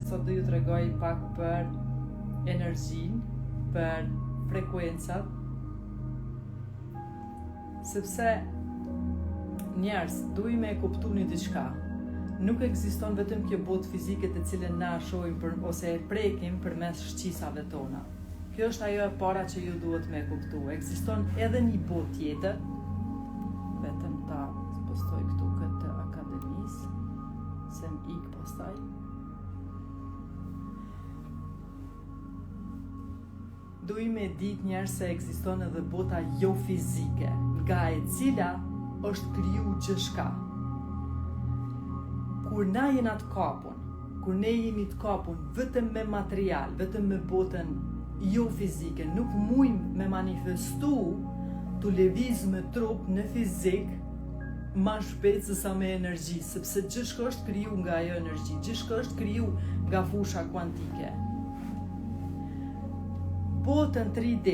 sot do ju tregoj pak për energjinë, për frekuencat, sepse njerëz duhet me kuptu një diçka. Nuk ekziston vetëm kjo botë fizike të cilën na shohim ose e prekim përmes shqisave tona. Kjo është ajo e para që ju duhet me kuptu. Ekziston edhe një botë tjetër, vetëm ta postoj këtu këtë akademisë, se më ik pastaj. Duhet me ditë njerëz se ekziston edhe bota jo fizike, nga e cila është kriju gjithçka. Kur na jena të kapun, kur ne jemi të kapun vetëm me material, vetëm me botën jo fizike, nuk mujmë me manifestu të lëviz me trup në fizik ma shpejt se sa me energji, sepse gjithçka është kriju nga ajo energji, gjithçka është kriju nga fusha kuantike. Botën 3D,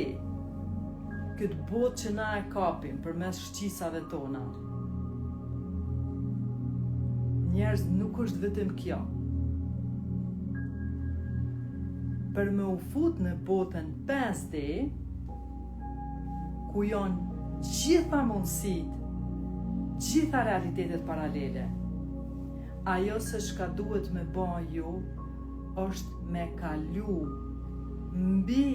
këtë botë që na e kapim përmes shqisave tona, njerëz nuk është vetëm kjo. Për me u fut në botën 5D, ku janë gjitha mundësit, gjitha realitetet paralele, ajo se çka duhet me bë ju, është me kalu mbi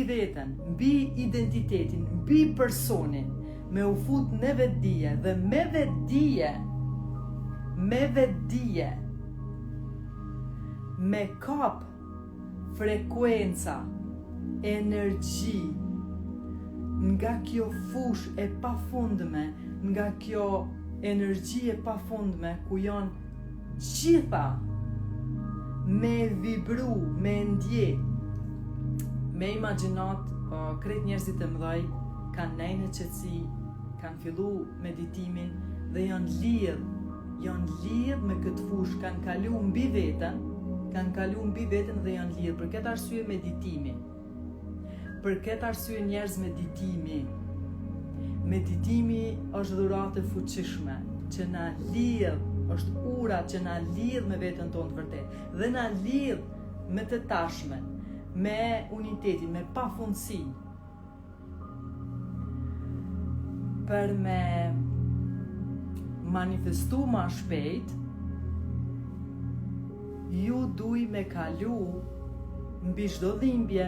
veten, mbi identitetin, mbi personin, me u fut në vetdije dhe me vetdije, me kap frekuenca, energji, nga kjo fush e pafundme, nga kjo energji e pafundme, ku janë gjitha, me vibru, me ndje, me imagjinat, krejt njerëzit e mëdhej kanë nejnë në qetësi, kanë fillu meditimin dhe janë lidh me këtë fush, kanë kalu mbi veten dhe janë lidh. Për këtë arsye meditimi. Për këtë arsye njerëz meditimi është dhuratë e fuqishme që na lidh, është ura që na lidh me veten tonë të vërtet dhe na lidh me të tashmen, me unitetin, me pafundësinë. Për me manifestu ma shpejt, ju duj me kalu mbi çdo dhimbje,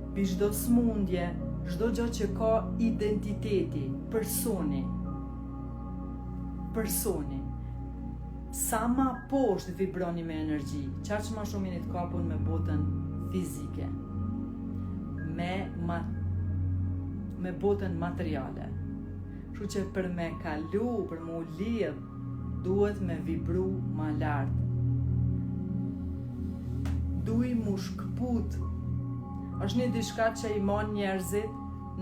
mbi çdo smundje, çdo gjë që ka identiteti, personi. Sa ma poshtë vibroni me energji, çaq ma shumë jeni të kapur me botën fizike, me botën materiale. Kështu që për me kalu, për me u lidh, duhet me vibru ma lart. Duj mu shkput. Është një diçka që i mon njerëzit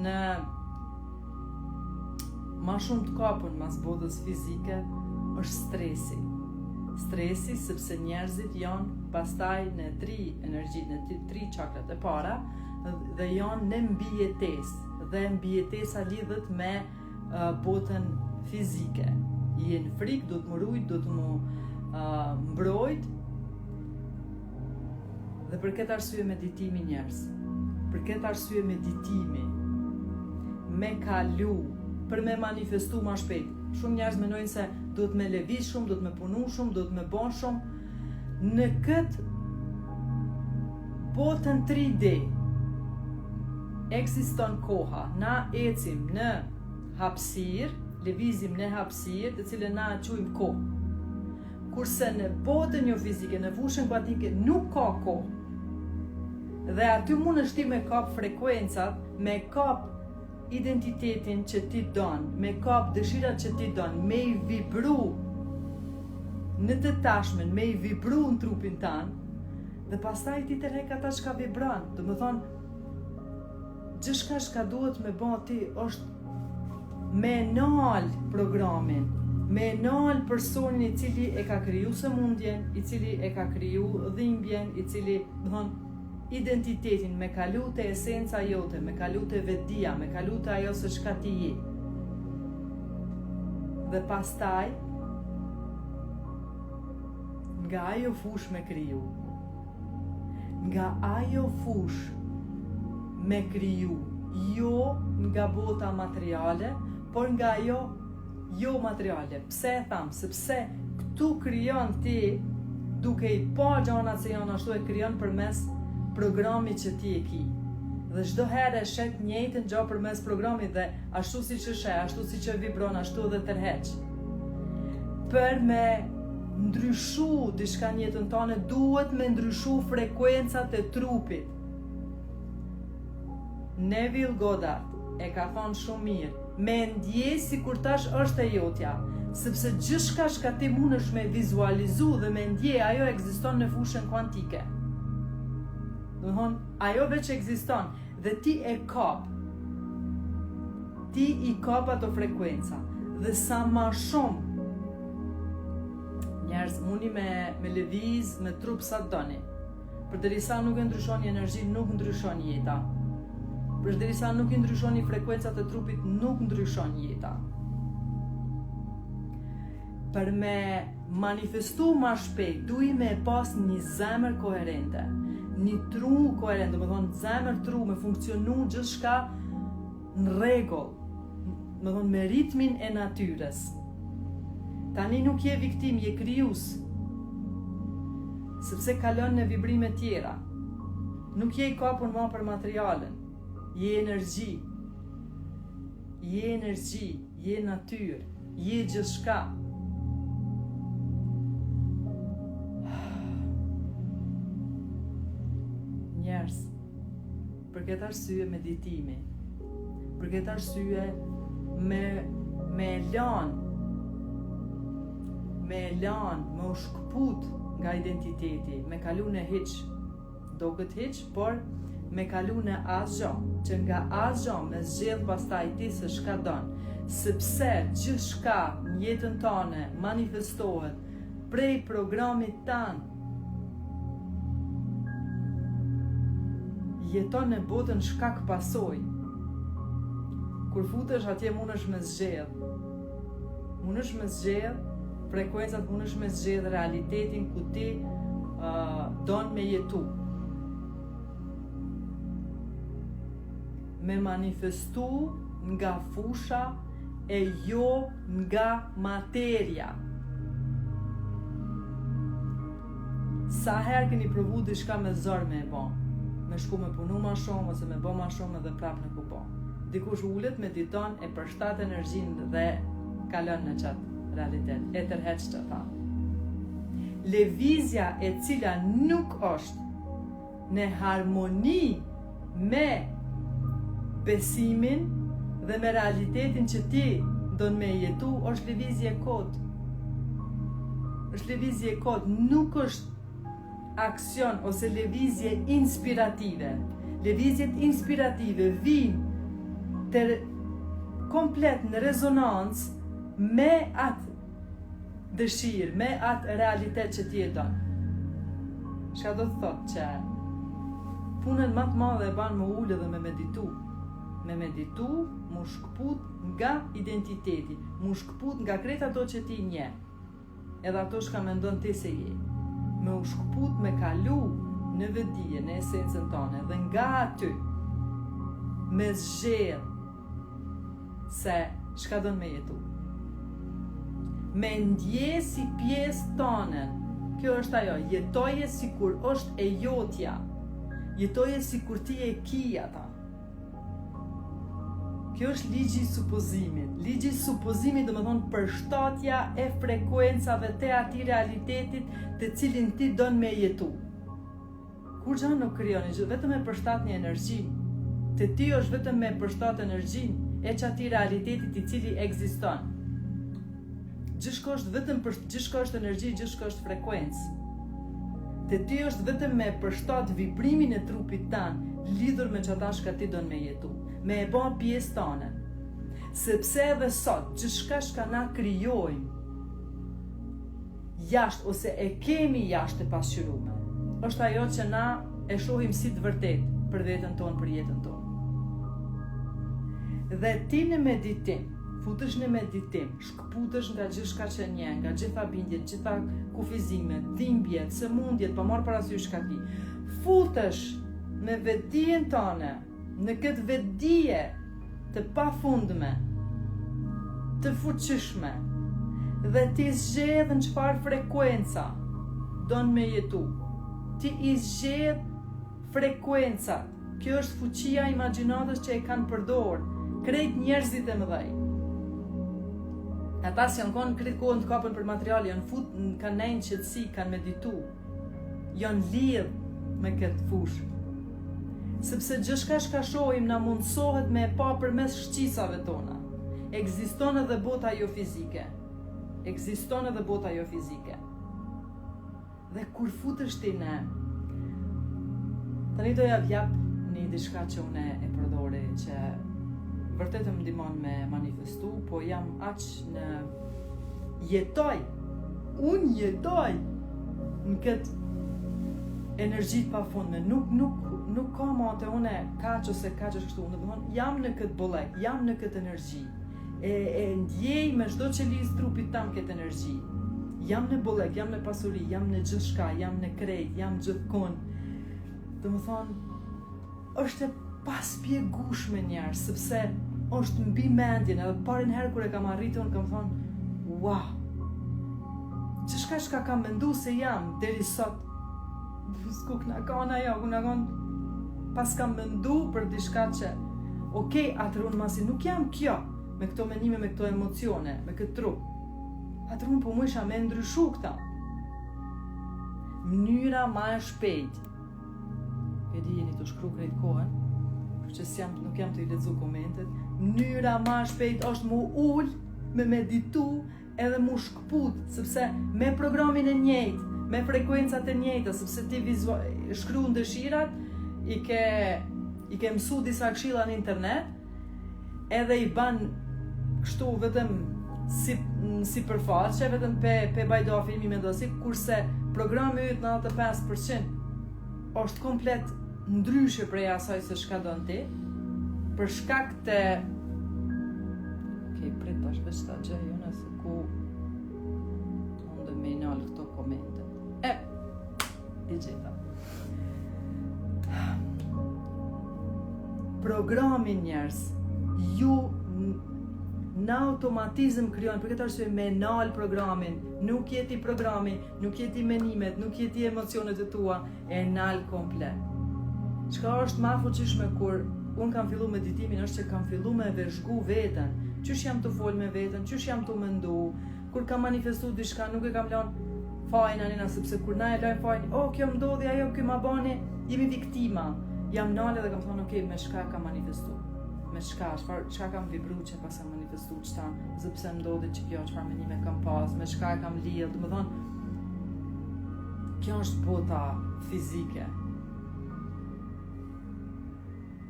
në ma shumë të kapur mas botës fizike, është stresi. Stresi sepse njerëzit janë pastaj në 3 energji, në 3 çakrat e para dhe janë në mbijetesë, dhe mbijetesa lidhet me botën fizike. Jenë frikë, do të më rujt, do të më mbrojt. Dhe për këtë arsye meditimi njerëz. Për këtë arsye meditimi me kalu, për me manifestu ma shpejt. Shumë njerëz mendojnë se do të me lëviz shumë, do të me punu shumë, do të me bon shumë. Në këtë botën 3D ekziston koha. Na ecim në hapësirë, lëvizim në hapësirë, të cilën na e quajmë kohë. Kurse në botën jo fizike, në fushën kuantike nuk ka kohë. Dhe aty mund është ti me kap frekuencat, me kap identitetin që ti don, me kap dëshirat që ti don, me i vibru në të tashmen, me i vibru në trupin tanë, dhe pastaj ti të rek ata çka vibron. Do të thonë, gjithçka çka duhet me bë ti është me nal programin, me nal personin i cili e ka kriju sëmundjen, i cili e ka kriju dhimbjen, i cili, do thonë, identitetin, me kalu të esenca jote, me kalu të vetdia, me kalu të ajo se çka ti je. Dhe pastaj nga ajo fush me kriju. Nga ajo fush me kriju, jo nga bota materiale, por nga ajo jo materiale. Pse e tham? Sepse këtu krijon ti duke i pa gjanat se janë ashtu, e krijon përmes programit që ti e ki. Dhe çdo herë e shet njëjtën gjë përmes programit dhe ashtu siç e sheh, ashtu siç e vibron, ashtu edhe tërheq. Për me ndryshu diçka në jetën tonë, duhet me ndryshu frekuencat e trupit. Neville Goddard e ka thonë shumë mirë, me ndje si kur tash është e jotja, sepse gjithçka që ti mundesh me vizualizu dhe me ndje, ajo ekziston në fushën kuantike. Do të thonë, ajo veç ekziston dhe ti e kap. Ti i kap ato frekuenca dhe sa ma shumë njerëz mundi me lëviz me trup sa doni. Përderisa nuk e ndryshoni energjinë, nuk ndryshon jeta. Përderisa nuk i ndryshoni frekuencat e trupit, nuk ndryshon jeta. Për me manifestu ma shpejt, duhi me pas një zemër koherente, një tru koherent, do me thonë zemër tru, me funksionu gjithçka në rregull, me thonë me ritmin e natyres. Tani nuk je viktim, je krijues. Sepse kalon në vibrime tjera. Nuk je i kapur më për materialen. Je energji. Je energji, je natyrë, je gjithçka. Njerëz, për këtë arsye meditimi, për këtë arsye me elan, me u shkëput nga identiteti, me kalu në hiq, do këtë hiq, por me kalu në asgjo, që nga asgjo me zgjedh pastaj ti se shka donë, sepse gjithçka në jetën tone manifestohet prej programit tanë. Jeton në botën shkak pasoj. Kur futesh atje mundesh me zgjedh. Mundesh me zgjedh frekuencat, mundesh me zgjedh realitetin ku ti don me jetu. Me manifestu nga fusha e jo nga materia. Sa herë keni provu diçka me zor me e bon? Me shku me punu ma shumë, ose me bo ma shumë edhe prap në kupo. Dikush ullet, mediton, e përshtat energjinë dhe kalon në qatë realitet, e tërheq që ta. Lëvizja e cila nuk është në harmoni me besimin dhe me realitetin që ti do në me jetu, është lëvizje kot. është lëvizje kot, nuk është aksion ose lëvizje inspirative. Lëvizjet inspirative vijnë të komplet në rezonancë me atë dëshirë, me atë realitet që ti e don. Çka do të thotë që punën më të madhe e ban me ulë dhe me meditu. Me meditu, mu shkëput nga identiteti, mu shkëput nga krejt ato që ti nje, edhe ato shka mendon ti se je. Me u shkëput me kalu në vedije, në esencën tone, dhe nga aty me zgjedh se shka don me jetu. Me ndje si pjesë tonën, kjo është ajo, jetoje si kur është e jotja, jetoje si kur ti e kija ta. Kjo është ligji i supozimit. Ligji i supozimit do të thonë përshtatja e frekuencave të atij realitetit të cilin ti don me jetu. Kur gjë nuk krijon, vetëm e përshtat një energji. Te ti është vetëm me përshtat energjinë e çatij realitetit i cili ekziston. Gjithçka është vetëm gjithçka është energji, gjithçka është frekuencë. Te ti është vetëm me përshtat vibrimin e trupit tan, lidhur me çata që ti don me jetu. Me e ba pjesë tane. Sepse edhe sot, gjithçka që na krijojmë jashtë ose e kemi jashtë e pasqyruar, është ajo që na e shohim si të vërtet për veten tonë, për jetën tonë. Dhe ti në meditim, futesh në meditim, shkëputesh nga gjithçka që nje, nga gjitha bindjet, gjitha kufizimet, dhimbjet, sëmundjet, pa marrë parasysh ka ki. Futesh me vetdijen tënde, në këtë vetdije të pafundme, të fuqishme, dhe ti zgjedh në çfarë frekuenca don me jetu. Ti i zgjedh frekuencat. Kjo është fuqia e imagjinatës që e kanë përdor krejt njerëzit e mëdhej. Ata që janë konë krejt kohën të kapën për material, janë fut, kanë nejnë qetësi, kanë meditu, janë lidh me këtë fushë. Sepse gjithçka shka shohim na mundsohet me e pa përmes shqisave tona. Ekziston edhe bota jo fizike. Ekziston edhe bota jo fizike. Dhe kur futesh ti në, tani do ja vjap një diçka që une e përdore, që vërtet më ndihmon me manifestu, po jam aq në jetoj në këtë energjit pa fundme, nuk ka mate une kaq ose kaq është kështu, jam në këtë bollek, jam në këtë energji, e ndjej me çdo qelisë trupit tam këtë energji. Jam në bollek, jam në pasuri, jam në gjithçka, jam në krejt, jam gjithkund. Domethënë, është e paspjegueshme njerëz, sepse është mbi mendjen, edhe parën herë kur e kam arritur, kam thonë, wow. Çka kam menduar se jam deri sot. S'ku na kanë ajo, na kanë pas kam menduar për diçka që, okay, atëherë unë masi nuk jam kjo, me këto mendime, me këto emocione, me këtë trup. Atëherë unë po më isha me ndryshu këta. Mënyra ma e shpejt. E di jeni të shkru krejt kohën, që nuk jam të i lexu komentet. Mënyra ma e shpejt është mu ull, me meditu, edhe mu shkput, sepse me programin e njëjtë, me frekuencat e njëjta, sepse ti shkru në dëshirat, i ke mësu disa këshilla në internet, edhe i ban kështu vetëm si përfaqe, vetëm pe bajdofi mi mendosi, kurse programi yt 95% është komplet ndryshe prej asaj se çka don ti, për shkak të prit tash veç ta gjej unë se ku unë me nal këto komente. I gjeta. Programi njerëz, ju në automatizëm krijon, për këtë arsye me nal programin, nuk jeti programi, nuk jeti menimet, nuk jeti emocionet e tua, e nal komplet. Çka është më fuqishme kur unë kam fillu meditimin, është që kam fillu me vëzhgu veten, qysh jam të fol me veten, qysh jam të mendu, kur kam manifestu diçka, nuk e kam lënë fajin anina, sepse kur na e lajm fajin, kjo më ndodhi, ajo kjo ma bani, jemi viktima. Jam nale dhe kam thonë, okay, me shka kam manifestu, me çka kam vibru që pas kam manifestu qëta, zëpse më ndodhi që kjo, çfarë menime kam pas, me shka kam lidh, dhe më thonë, kjo është bota fizike.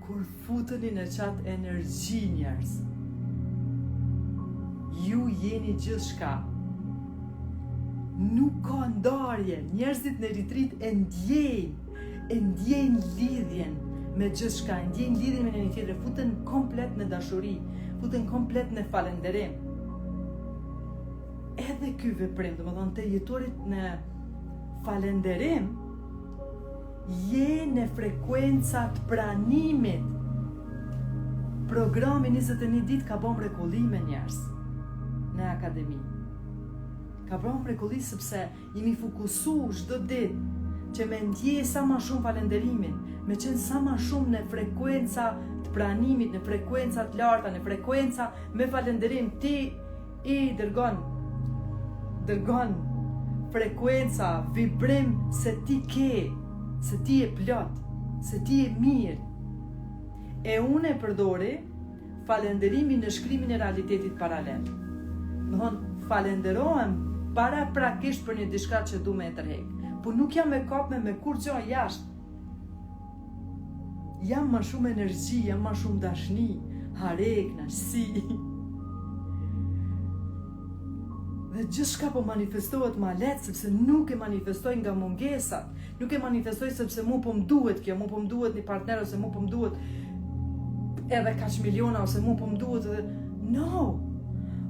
Kur futeni në qatë energji njerëz, ju jeni gjithçka. Nuk ka ndarje, njerëzit në retreat e ndjejnë lidhjen me gjithçka, ndjejnë lidhjen me një tjetër, futen komplet në dashuri, futen komplet në falënderim. Edhe ky veprim, domethënë të jetorit në falënderim, je në frekuencat pranimit. Programi 21 ditë ka bën mrekulli njerëz në akademi. Ka bën mrekulli sepse jemi fokusu çdo ditë që me ndjej sa ma shumë falënderimin, me qenë sa ma shumë në frekuenca të pranimit, në frekuenca të larta, në frekuenca me falënderim, ti i dërgon frekuenca, vibrim se ti ke, se ti e plot, se ti e mirë. E unë e përdori falënderimin në shkrimin e realitetit paralel. Më thonë, falenderohem para prakisht për një diçka që du me e tërhek. Po nuk jam me kap me kur gjo jashtë. Jam ma shumë energji, jam ma shumë dashni, harek, nashësi. Dhe gjithçka po manifestohet ma letë, sepse nuk e manifestoj nga mungesat. Nuk e manifestoj sepse mu po m'duhet kjo, mu po m'duhet një partner, ose mu po m'duhet edhe kaq miliona, ose mu po m'duhet edhe... No!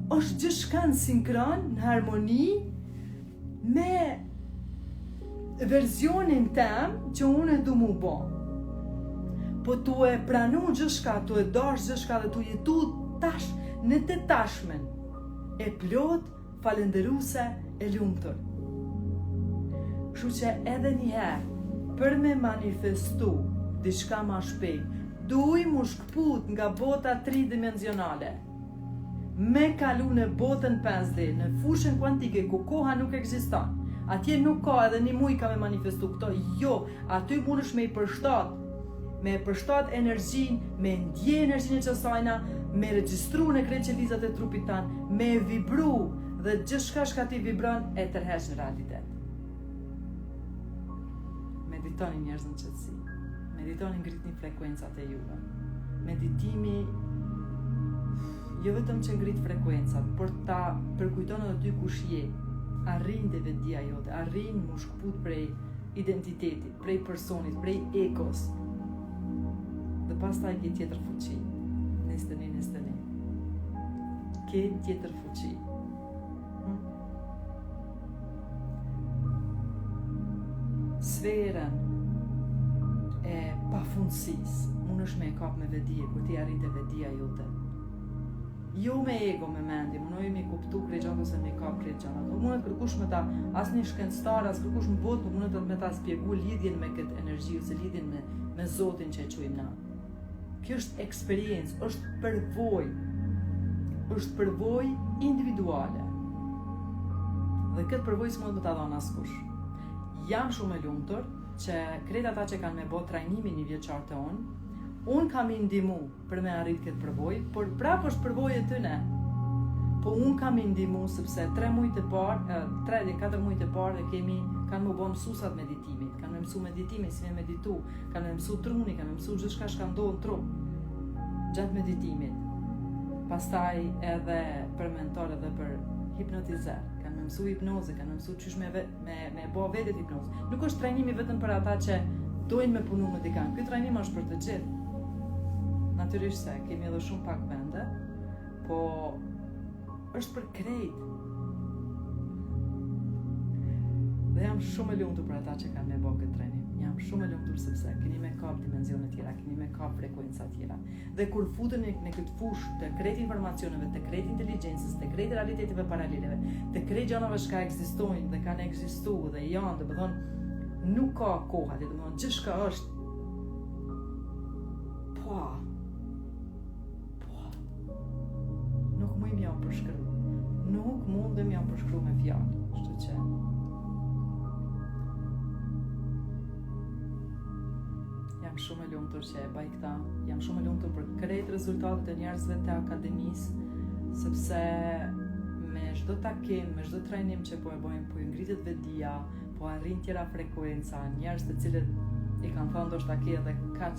është gjithçka në sinkron, në harmoni me versionin tem që unë du mu bo. Po tu e pranu gjithçka, tu e dash gjithçka dhe tu jetu tash në të tashmen e plot, falenderuse e lumtur. Kështu që edhe njëherë, për me manifestu diçka ma shpejt, duj mu shkput nga bota tridimensionale, me kalu në botën 5D, në fushën kuantike, ku koha nuk ekziston. Atje nuk ka edhe një muj ka me manifestu këto, jo, aty mund është me i përshtat energjin, me ndje energjin e qësajna, me regjistru në krejt qelizat e trupit tanë, me vibru dhe gjithçka shka ti vibron e tërheq në realitet. Meditoni njerëz në qetësi, meditoni ngritni frekuencat e juve. Meditimi jo vetëm që ngrit frekuencat, por ta përkujton edhe ty kush je, arrin dhe vetdia jote, arrin mu shkput prej identitetit, prej personit, prej egos, dhe pastaj ke tjetër fuqi, nistëni, ke tjetër fuqi. Sferën e pafundësisë, mund është me e kap me vedije, kur ti arrit e vedija jote. Jo me ego, me mendje, munoj me kuptu krejt gjanat ose me kap krejt gjanat. Nuk mundet kërkush me ta, as një shkencëtar, as kërkush në botë, nuk mundet me ta spjegu lidhjen me këtë energji, ose lidhjen me Zotin që e quajmë na. Kjo është eksperiencë, është përvojë individuale. Dhe këtë përvojë s'mund të ta dhon askush. Jam shumë e lumtur që krejt ata që kanë me bë trajnimin një vjeçar të unë kam i ndihmu për me arrit këtë përvojë, por prapë është përvojë e tyne. Po unë kam i ndihmu sepse 3 muajt e parë, 3 dhe 4 muajt e parë kanë më bën mësuesat meditimit, kanë më mësu meditimin, si me meditu, kanë më mësu truni, kanë më mësu gjithçka që ndodh në trup gjatë meditimit. Pastaj edhe për mentor edhe për hipnotizer, kanë më mësu hipnoze, kanë më mësu qysh me bo vetet hipnoze. Nuk është trajnimi vetëm për ata që dojnë me punu me dikan. Ky trajnim është për të gjithë. Natyrisht se kemi edhe shumë pak vende, po është për krejt. Dhe jam shumë e lumtur për ata që kanë me bë këtë trajnim. Jam shumë e lumtur sepse keni me kap dimensione tjera, keni me kap frekuenca tjera. Dhe kur futeni në këtë fushë të krejt informacioneve, të krejt inteligjencës, të krejt realiteteve paraleleve, të krejt gjanave që ekzistojnë dhe kanë ekzistuar dhe janë, domethënë nuk ka koha, domethënë gjithçka është. Po. Nuk mundem ja përshkruaj. Nuk mundem ja përshkruaj me fjalë, kështu që jam shumë e lumtur që e baj këta. Jam shumë e lumtur për krejt rezultatet e njerëzve të akademisë, sepse me çdo takim, me çdo trajnim që po e bëjmë, po i ngritet vetdia, po arrin tjera frekuenca, njerëz të cilët i kanë thënë ndoshta ke edhe kaq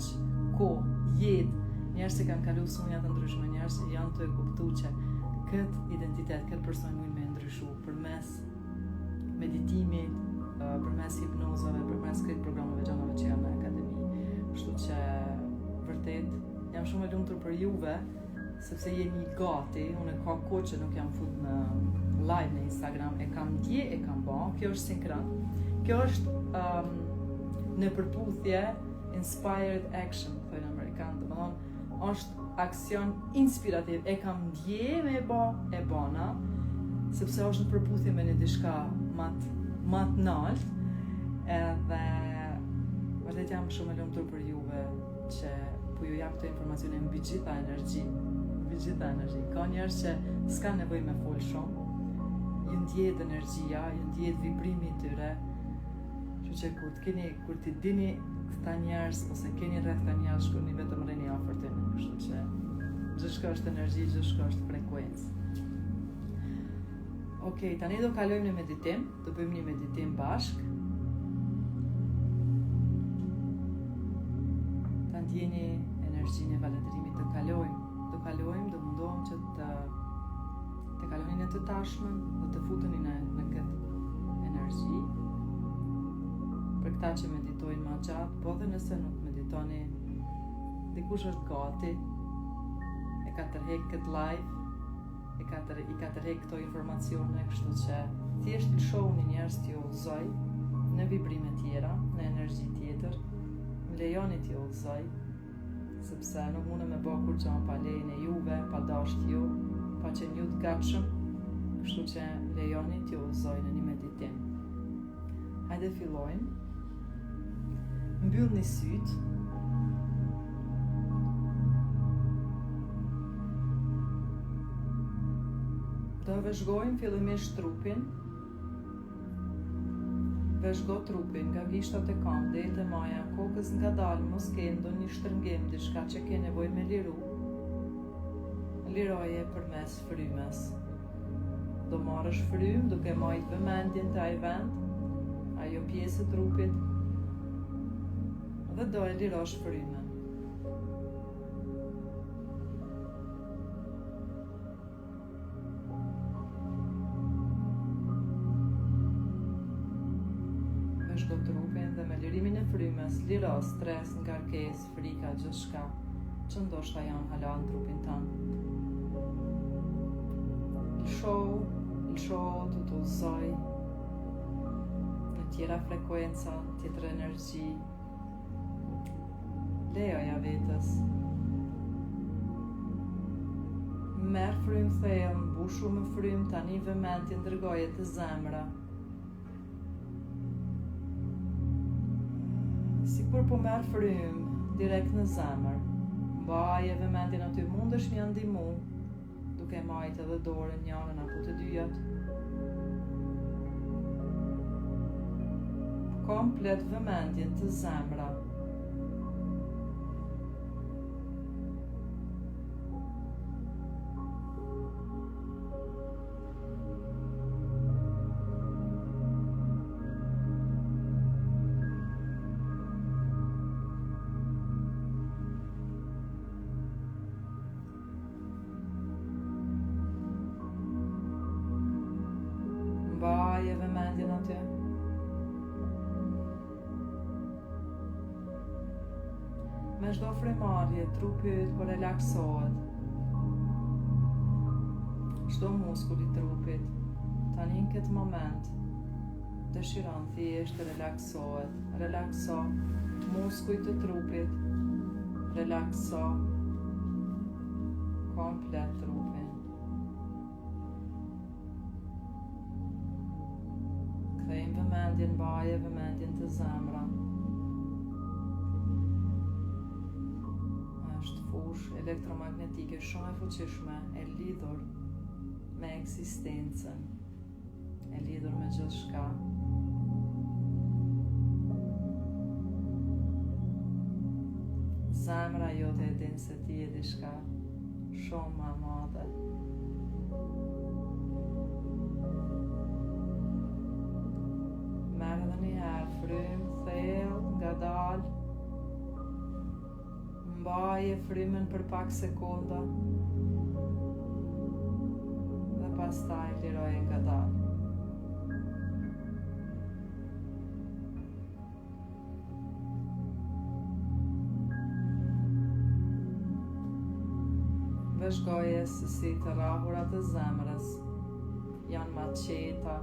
kohë, jetë, njerëz që kanë kaluar sëmundje të ndryshme, njerëz që janë të e kuptuar që këtë identitet, këtë person mund me ndryshu përmes meditimit, përmes hipnozave, përmes këtë programeve gjanave që janë në akademi. Kështu që vërtet jam shumë e lumtur për juve, sepse jeni gati. Unë ka kohë që nuk jam fut në live në Instagram, e kam dje, e kam ba, kjo është sinkron. Kjo është në përputhje inspired action, thojnë amerikanë, domethënë është aksion inspirativ, e kam dje me e bana, sepse është në përputhje me një diçka mat nalt, edhe vërtet jam shumë e lumtur për juve që po ju jap këto informacione mbi gjitha energji. Ka njerëz që s'ka nevojë me fol shumë, ju ndjehet energjia, ju ndjehet vibrimi i tyre. Kështu që kur ti dini këta njerëz ose keni rreth këta njerëz, shkoni vetëm rrini afër tyre. Kështu që gjithçka është energji, gjithçka është frekuencë. Okej, tani do kalojmë në meditim, do bëjmë një meditim bashkë. Ta ndjeni energjinë e falënderimit, do kalojmë, do mundohem që të kaloni në të tashmen dhe të futeni në këtë energji. Për këta që meditojnë ma gjatë, po dhe nëse nuk meditoni, dikush është gati, e ka tërhek këtë live, i ka tërheq këto informacione, kështu që thjesht lëshoni njerëz t'ju udhëzoj në vibrime tjera, në energji tjetër, më lejoni t'ju udhëzoj, sepse nuk mundem me bë kur gjë pa lejen e juve, pa dashur ju, pa qenë ju të gatshëm, kështu që lejoni t'ju udhëzoj në një meditim. Hajde fillojmë. Mbyllni sytë. Do vëzhgojmë fillimisht trupin. Vëzhgo trupin nga gishtat e këmbë deri te maja e kokës ngadalë, mos ke ndonjë shtrëngim, diçka që ke nevojë me liru. Liroje përmes frymës. Do marrësh frymë duke majtë vëmendjen te ai vend, ajo pjesë e trupit, dhe do e lirosh frymën. Vëzhgo trupin dhe me lirimin e frymës liro stres, ngarkesë, frika, gjithçka që ndoshta janë hala në trupin tënd. Lësho të udhëzoj në tjera frekuenca, tjetër energji. Lejoja vetës. Merr frymë thellë, mbushu me frymë, tani vëmendjen dërgoje te zemra. Sikur po merr frymë direkt në zemër. Mbaje vëmendjen aty, mundesh më ndihmu, duke majtë edhe dorën njërin apo të dyjat. Komplet vëmendjen të zemra. Mbaje vëmendjen aty. Me çdo frymëmarrje, trupi yt po relaksohet. Çdo muskull i trupit tani në këtë moment dëshiron thjesht të relaksohet. Relakso muskujt të trupit. Relakso komplet trupin. Kthejmë vëmendjen, mbaje vëmendjen të zemra. Është fushë elektromagnetike shumë e fuqishme, e lidhur me eksistencën, e lidhur me gjithçka. Zemra jote e din se ti e diçka shumë më e madhe. Merr edhe një herë frymë thellë, ngadalë. Mbaje frymën për pak sekonda dhe pastaj liroje ngadalë. Vëzhgoje se si të rrahurat e zemrës janë ma qeta,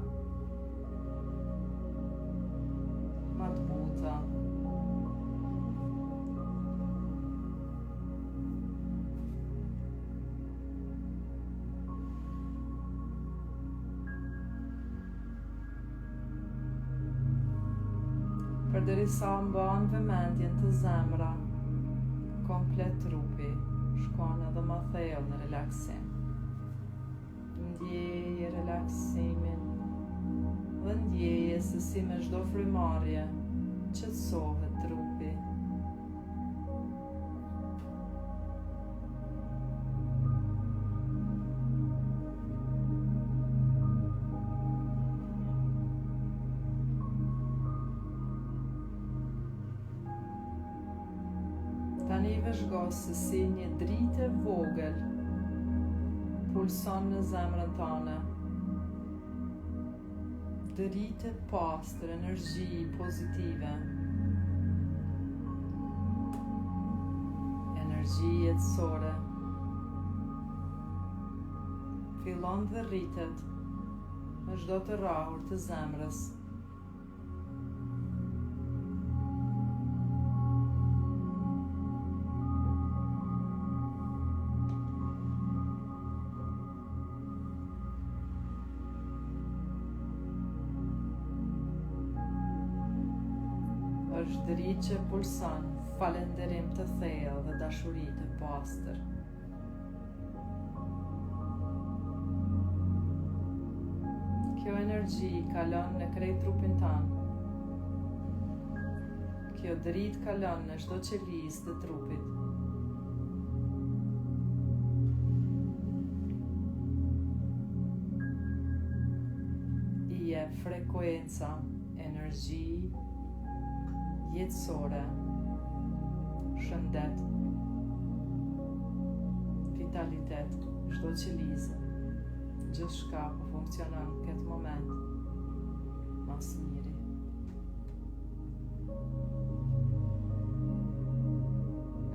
ma të buta. Përderisa mban vëmendjen të zemra, komplet trupi shkon edhe më thellë në relaksim. Ndjeje relaksimin dhe ndjeje se si me çdo frymëmarrje qetësohet trupi. Tani vëzhgo se si një dritë e vogël pulson në zemrën tënde. Dritë e pastër, energji pozitive. Energji jetësore. fillon dhe rritet në çdo të rrahur të zemrës. Është dritë që pulson falënderim të thellë dhe dashuri të pastër. Kjo energji kalon në krejt trupin tanë. Kjo dritë kalon në çdo qelizë të trupit. I jep frekuenca, energji jetësore, shëndet, vitalitet, çdo qelizë, gjithçka po funksionon në këtë moment mas miri.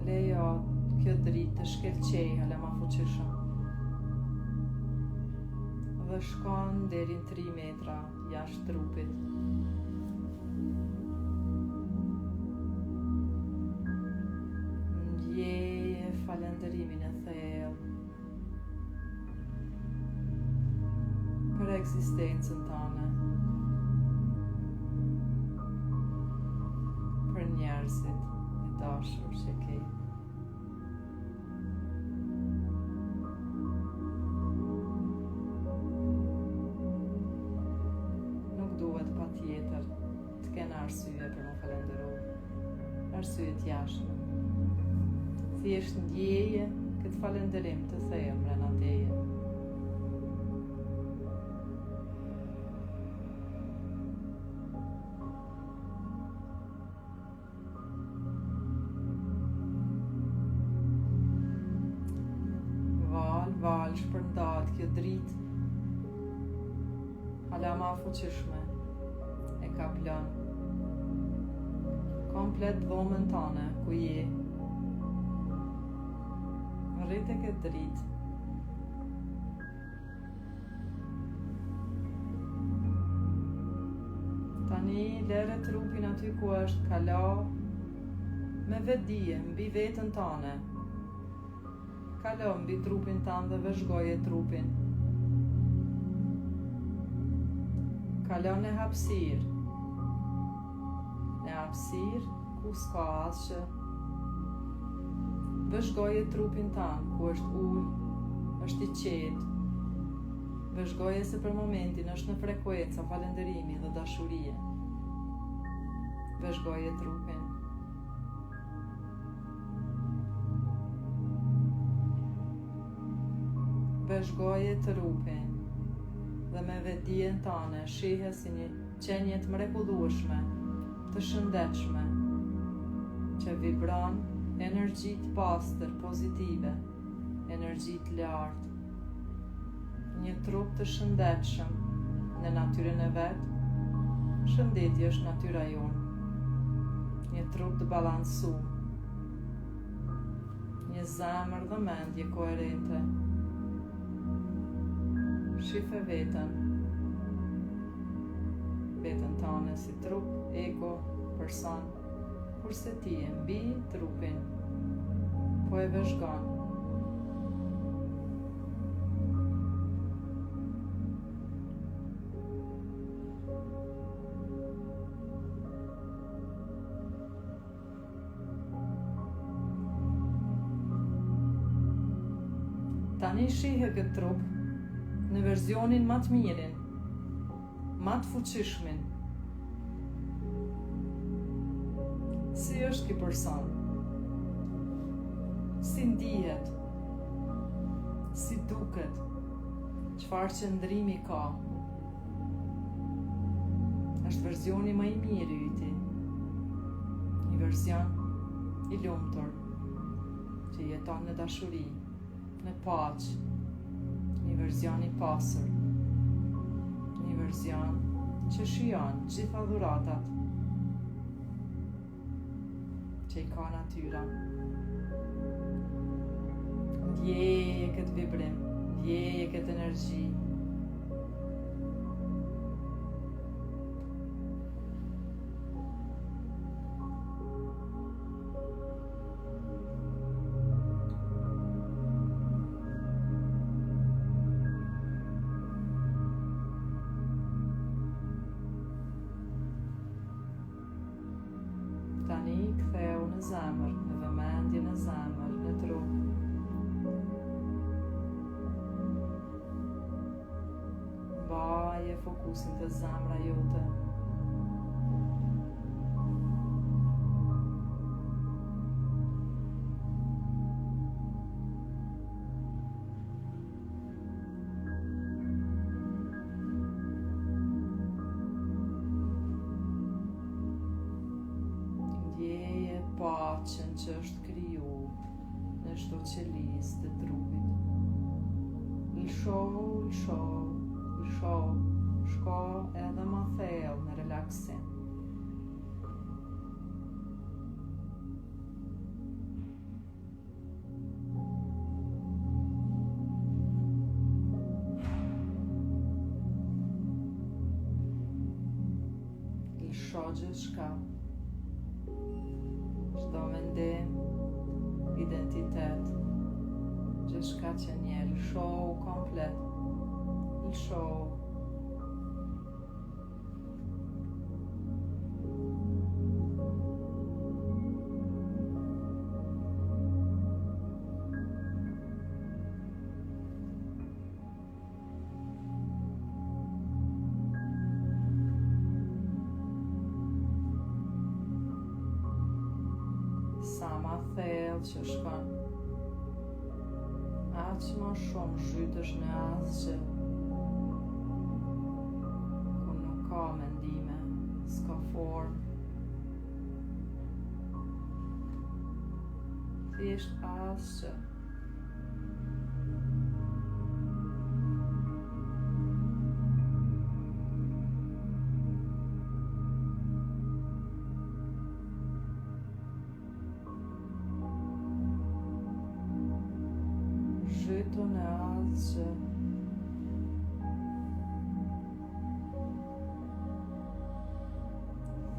Lejo kjo dritë të shkelqej hala ma fuqishëm dhe shkon deri në 3 metra jashtë trupit. Ndjeje falënderimin e thellë për ekzistencën tënde, për njerëzit e dashur që ke. Nuk duhet patjetër të kenë arsye për më falënderuar, arsye të jashtme. Thjesht ndjeje këtë falënderim të thellë brenda teje. Val shpërndat kjo dritë hala ma fuqishme e ka plan komplet dhomën tane ku je. Rrite këtë dritë. Tani lere trupin aty ku është, kalo me vetdije mbi veten tane. Kalo mbi trupin tanë dhe vëzhgoje trupin. Kalo në hapësirë. Në hapësirë ku s'ka asgjë. Vëzhgoje trupin tanë ku është ullë, është i qetë. Vëzhgoje se për momentin është në frekuenca falënderimi dhe dashurie. Vëzhgoje trupin. Vëzhgoje trupin dhe me vetdijen tane shihe si një qenje të mrekullueshme, të shëndetshme, që vibron energji të pastër, pozitive, energji të lartë. Një trup të shëndetshëm në natyrën e vet. Shëndeti është natyra jonë. Një trup të balansuar. Një zemër dhe mendje koherente. Shife veten tane si trup, ego, person, kurse ti e mbi trupin, po e vëzhgon. Tani shihe këtë trup në verzionin më të mirin, më të fuqishmin. Si është ky person? Si ndihet? Si duket? Çfarë qëndrimi ka? Është verzioni më i mirë i yti. Një verzion i lumtur, që jeton në dashuri, në paqë. Një verzion i pasur. Një verzion që shijon gjitha dhuratat që i ka natyra. Ndjeje këtë vibrim, Ndjeje këtë energji. Tani ktheu në zemër, në vëmendje në zemër, në trup. Mbaje fokusin të zemra jote. Paqen që është kriju në çdo qelisë të trupit. Lësho, shko edhe më thellë në relaksim. Lësho gjithçka. Çdo mendim, identitet, gjithçka që nje, lëshohu komplet, lëshohu. Sa ma thellë që shkon, aq më shumë zhytesh në asgjë, ku nuk ka mendime, s'ka formë, thjesht asgjë. Zhytu në asgjë.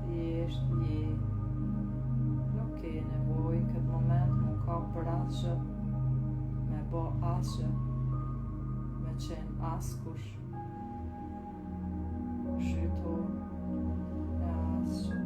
Thjesht je. Nuk ke nevojë në këtë moment më ka për asgjë, me bo asgjë, me qenë askush. Zhytu në asgjë.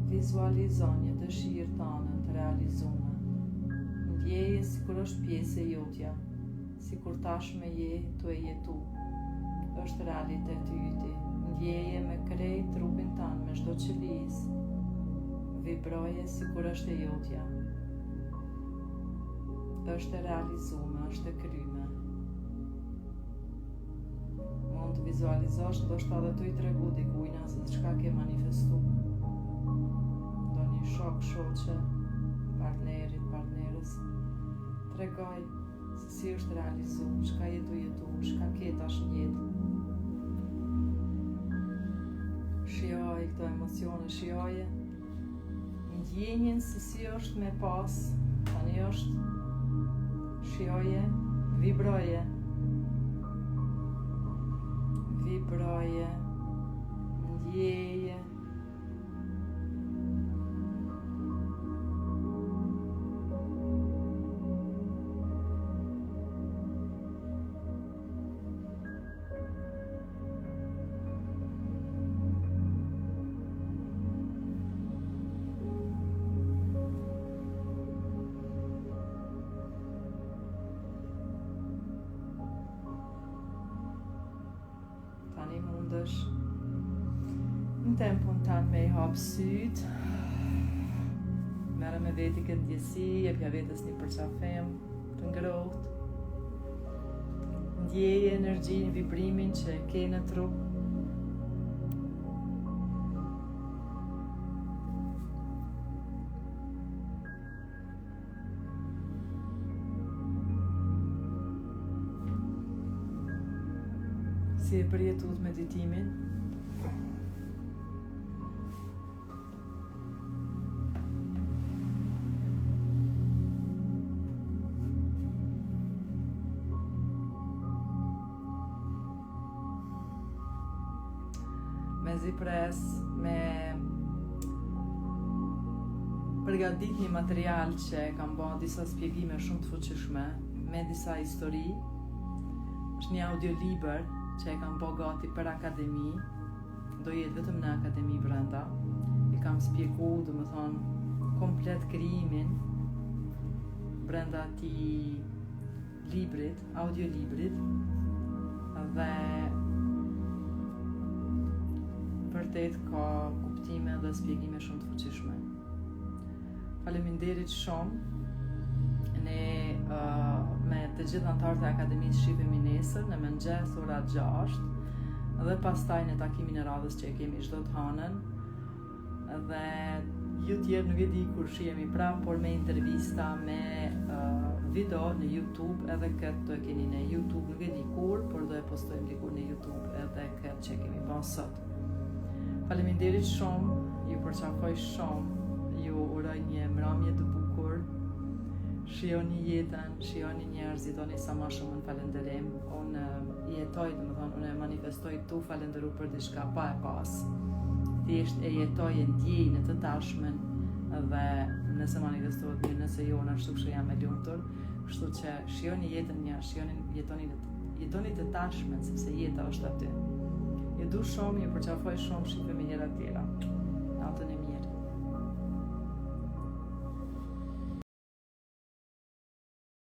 Vizualizon një dëshirë tënde të realizuar. Ndjeje sikur është pjesë e jotja, sikur tashmë je tu e jetu. Është realiteti yti. Ndjeje me krejt trupin tënd, me çdo qelisë. Vibroje sikur është e jotja. Është e realizuar, është e kryme. Mund të vizualizosh, ndoshta edhe tu i tregu dikujna se çka ke manifestu. Shok, shoqe, partnerit, partnerës, tregoj se si është realizu, çka jetu, çka ke tash në jetë. Shijoj këto emocione, shijoje, ndjenjen se si është me pas, tani është, shijoje, vibroje, ndjeje, mundesh. Në tempon tanë me I hapë sytë. Merë me veti këtë ndjesi, jepja vetës një përqafem të ngrohtë. Ndjeje energjinë, vibrimin që e ke në trup. Si e përjetut meditimin. Me zipres, me përgatit një material që kam bërë disa spjegime shumë të fuqishme, me disa histori. Është një audioliber që e kam bërë gati për akademi, do jetë vetëm në akademi brenda. I kam spjegu, do më thonë, komplet krijimin brenda ati librit, audiolibrit, dhe vërtet ka kuptime dhe spjegime shumë të fuqishme. Faleminderit shumë. Ne me të gjithë anëtarët e Akademisë shihemi nesër në mëngjes ora 6 dhe pastaj në takimin e radhës që e kemi çdo të hënën. Dhe ju tjerë nuk e di kur shihemi prapë, por me intervista, me video në YouTube, edhe këtë do e keni në YouTube, nuk e di kur, por do e postojmë dikur në YouTube edhe këtë që kemi bërë sot. Faleminderit shumë, ju përqafoj shumë, ju uroj një mbrëmje të bukur, shijoni jetën, shijoni njerëz, jetoni sa më shumë në falënderim. Unë jetoj, domethënë, unë manifestoj tu falënderu për diçka pa e pas. Thjesht e jetoj e ndjej në të tashmen dhe nëse manifestohet mirë, nëse jo, ashtu që jam e lumtur, kështu që shijoni jetën një, jetoni të tashmen, sepse jeta është aty. Ju du shumë, ju përqafoj shumë, shifemi njëra tjera. Natën e mirë.